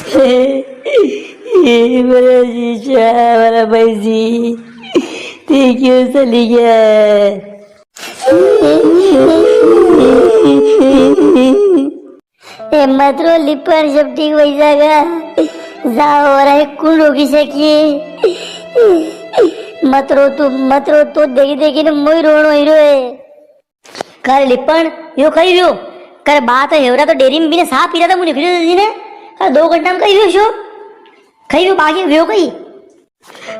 ये मेरा जीजा मेरा भाई जी ते क्यों चली गया? मत रो लिपर जब ठीक वही जाएगा जाओ और है कौन रोकी सकी? मत रो तो देखी देखी ने मोई रोणो हीरो है कर लिपण यो कही व्यो कर बात है हेवरा तो डेरी में भी ने साफ पी रहा था मुझे निकली थी ने कर 2 घंटा में कही व्यो शो कही व्यो बाकी व्यो कही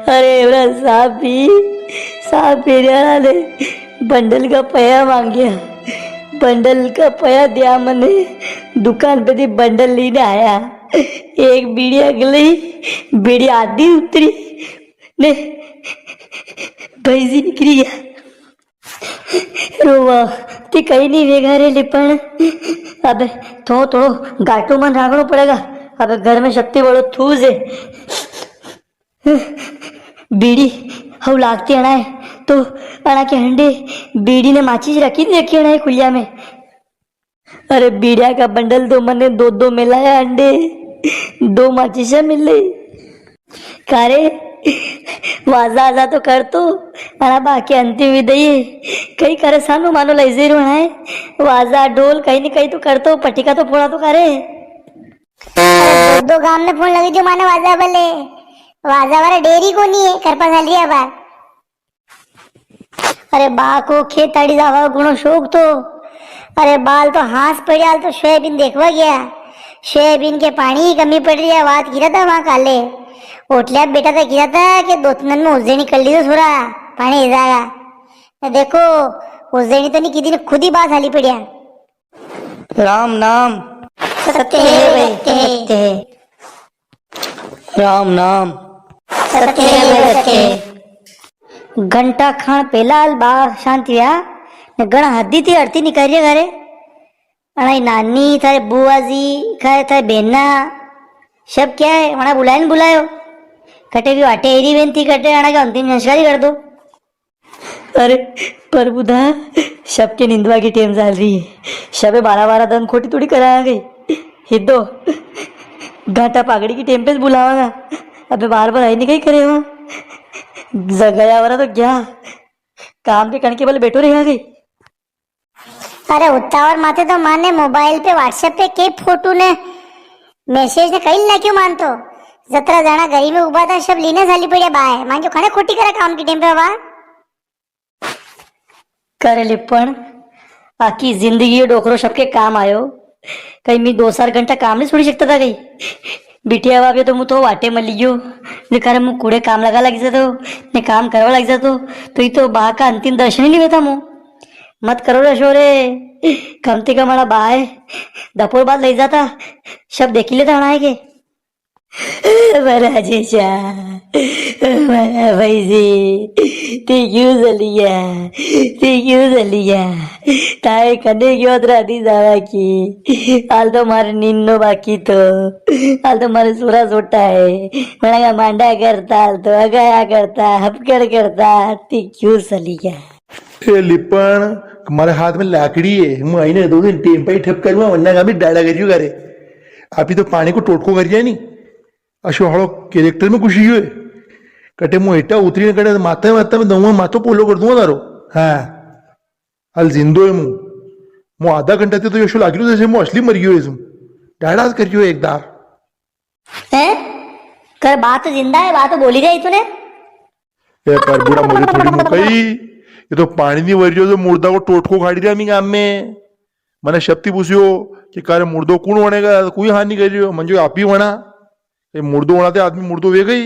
अरे हेवरा साफ पी रहा ने बंडल का पया मांग गया बंडल का पया दिया मने दुकान पे थी बंडल लेने आया एक बीड़ी अगली बीड़ी आधी उतरी ने भैंसी निकली गया रोवा ते कहीं नहीं वेगा रे लिपण अबे थोड़ो गाटू मन राखना पड़ेगा अबे घर में शक्ति बड़ो थूस है बीड़ी हव लागती अना है तो अना के हंडे बीड़ी ने माचिस रखी थी रखी अना है खुलिया में अरे बीड़िया का बंडल तो मैंने 2 मिलाया अंडे 2 माचिसा मिल रही कारे वाजा आजा तो कर तो अना बाकी अंतिम विदाई कहीं करे सानो मानो लैजे रोना है वाजा ढोल कहीं नहीं कहीं तो कर तो पटिका तो फोड़ा तो करे 2 गाम में फोन लगी जो माने वाजा भले वाजा वाला डेरी को नहीं है कर पास लिया बार अरे बा को खेताड़ी जावा गुणो शौक तो अरे बाल तो हाथ पड़ियाल तो सोयाबीन देखवा गया सोयाबीन के पानी की कमी पड़ रही है बात गिरा था वहां काले ओटलिया बेटा तो गिरा था कि 2-3 में उज्जैनी कर ली तो थोड़ा पानी जाएगा देखो उज्जैनी तो नहीं की दिन खुद ही बात हाली पड़िया राम नाम सत्य है सत्य है राम नाम सत्य है घंटा खान पेलाल बार शांति या ने गणा हद्दी थी अड़ती निकल रही घरे अणाई नानी थारे बुआ जी खाए थारे बेना सब क्या है वना बुलाए बुलायो कटे भी वाटे एरी बेनती कटे अणा के अंतिम संस्कार ही कर दो अरे पर बुधा शब के निंदवा की टेम चल रही है शबे 12 दिन खोटी थोड़ी करा गई हिदो घाटा पागड़ी की टेम पे बुलावागा अबे बार आई नहीं कहीं करे वहां गया वाला तो क्या काम के कण के बल बैठो रह गई अरे उतावर माथे तो माने मोबाइल पे व्हाट्सएप पे के फोटो ने मैसेज ने कहीं ना क्यों मानतो 17 जना गरी में उभा था सब लीने झाली पड़े बाय मान जो खणे खोटी करा काम की टेम पे बा करे लिपण आकी जिंदगी डोकरो सबके काम आयो कहीं मैं 2-4 घंटा काम नहीं छोड़ी सकता था कहीं बिटिया बाबे तो मुझे तो वाटे मल लियो निकारे मुझे कूड़े काम लगा लग जातो ने काम करवा लग जातो तो ये तो बा का अंतिम दर्शन ही नहीं बेता मुँह मत करो रे शोरे कमती का मारा बा है दपोर बाद ले जाता सब देख ही लेता हणाए के मेरा जीजा मेरा भाई जी ते क्यों चलिया ताए कने क्यों राती जावा की हाल तो मारे निन्नो बाकी तो हाल तो मारे सूरा सोटा है मना का मांडा करता हाल तो अगाया करता हपकड़ करता ते क्यों चलिया ए लिपण मारे हाथ में लाकड़ी है मैं आई ने 2 दिन टेम पे ठप करूंगा वरना का भी डाड़ा करियो करे आप तो पानी को टोटको कर नहीं अशो हड़ो कैरेक्टर में खुशी हुए कटे मु एटा उतरी कटे माथा में दऊंगा माथो पोलो कर दूंगा तारो हाँ हाल जिंदो है मु आधा घंटा तो यशो लागियो जैसे मु असली मर गयो है डाड़ा करियो एकदार हैं कर बात तो जिंदा है बात तो बोली जाए तूने ए पर बुरा मोरी थोड़ी मुकई ये तो पानी नहीं वरियो तो मुर्दा को टोटको खाड़ी रहा मी गाम में मैंने शक्ति पूछियो कि कार्य मुर्दो कौन बनेगा कोई हानि करियो मंजो आप ही बना ये मुर्दो बनाते आदमी मुर्दो वे गई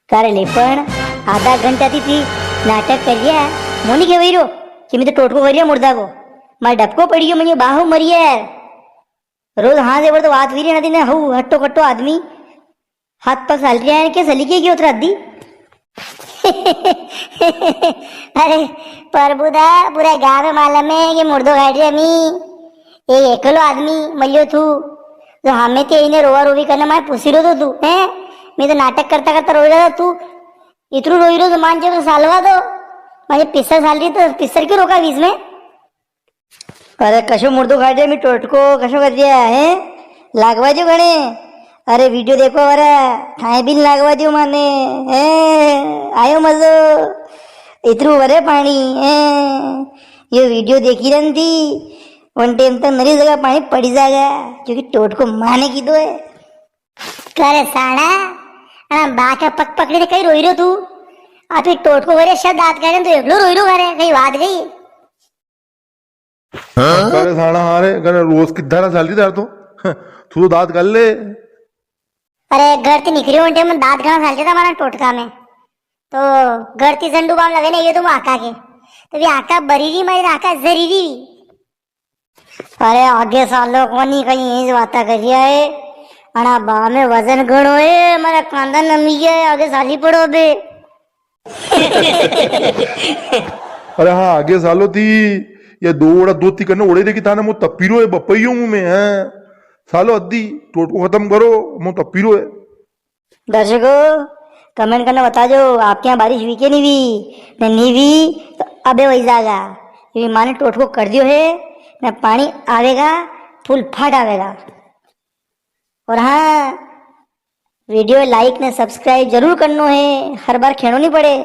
करे लेपन आधा घंटा थी नाटक कर लिया मोनी के वही रो कि मैं तो टोटको करिया मुर्दा को मैं डबको पड़ी मैं बाहु मरिया रोज हाथ से तो बात वीरी नदी ने हऊ हट्टो कट्टो आदमी हाथ पर साल रहा है के सलीके की उतरा दी अरे परबुदा पूरा गांव में मालूम है कि मुर्दो खाड़ी अमी ये एकलो आदमी मलियो थू तो हमें ते इन्हें रोवा रोवी करना मैं पूछी रो तो तू हैं मैं तो नाटक करता करता रोई रहा तू इतरू रोई रो तो मान जो सालवा दो मुझे पिस्सर साल रही तो पिस्सर क्यों रोका बीच में अरे कशो मुर्दो खाड़ी मी टोटको कशो कर दिया है लागवा जो गणे अरे वीडियो देखो अरे ठाए बिल लागवा दो माने ए आयो मजो इतरू वरे पानी ए ये वीडियो देखी रही थी वन टाइम तक मेरी जगह पानी पड़ी जाएगा क्योंकि टोट को माने की दो है करे साड़ा बा के पग पकड़ी कहीं रोई रो तू आ तू टोट को करे शब्द दांत करे तो एकलो रोई रो करे कहीं बात गई करे साड़ा हारे करे रोज कितना ना चालती तार तो तू तो दांत कर ले। अरे घर से निकली उनटे में दांत घना सालते था हमारा टोटका में तो घर की झंडू बाम लगे ना ये तुम आका के तो भी आका बरीरी मेरी आका जरीरी। अरे आगे सालों को नहीं कहीं यही बात करिया है अना बा में वजन घणो है मेरा कांदा नमी है आगे साली पड़ो बे अरे हाँ आगे सालो थी ये दो ओड़ा दो ती करने ओड़े देखी थाने मु तपीरो है बपइयो मुंह में है सालो अद्दी टोट को खत्म करो मु तपीरो है। दर्शकों कमेंट करना बता दो आपके यहाँ बारिश हुई कि नहीं हुई नहीं हुई तो अबे वही जाएगा क्योंकि माने टोट को कर दियो है न पानी आवेगा फुल फाट आवेगा। और हाँ वीडियो लाइक ने सब्सक्राइब जरूर करना है हर बार खेनो नहीं पड़े।